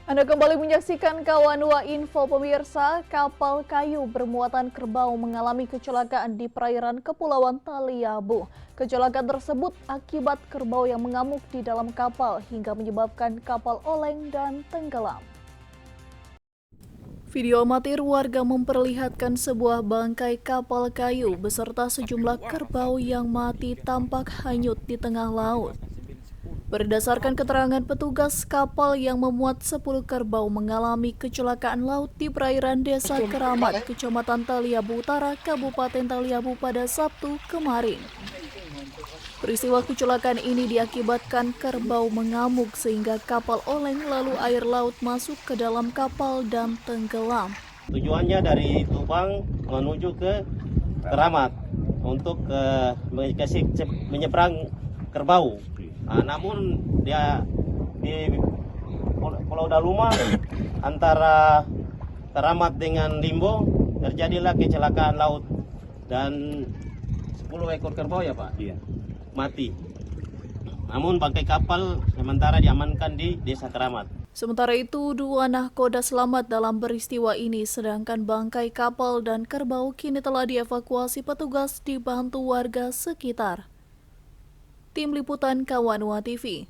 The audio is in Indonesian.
Anda kembali menyaksikan Kawanua Info pemirsa. Kapal kayu bermuatan kerbau mengalami kecelakaan di perairan Kepulauan Taliabu. Kecelakaan tersebut akibat kerbau yang mengamuk di dalam kapal hingga menyebabkan kapal oleng dan tenggelam. Video amatir warga memperlihatkan sebuah bangkai kapal kayu beserta sejumlah kerbau yang mati tampak hanyut di tengah laut. Berdasarkan keterangan petugas, kapal yang memuat 10 kerbau mengalami kecelakaan laut di perairan Desa Keramat, Kecamatan Taliabu Utara, Kabupaten Taliabu pada Sabtu kemarin. Peristiwa kecelakaan ini diakibatkan kerbau mengamuk sehingga kapal oleng lalu air laut masuk ke dalam kapal dan tenggelam. Tujuannya dari Tubang menuju ke Keramat untuk menyeberang kerbau. Namun dia di Pulau Daluma antara Keramat dengan Limbo terjadilah kecelakaan laut dan 10 ekor kerbau ya Pak? Iya. Mati. Namun bangkai kapal sementara diamankan di Desa Keramat. Sementara itu, 2 nahkoda selamat dalam peristiwa ini, sedangkan bangkai kapal dan kerbau kini telah dievakuasi petugas dibantu warga sekitar. Tim Liputan Kawanua TV.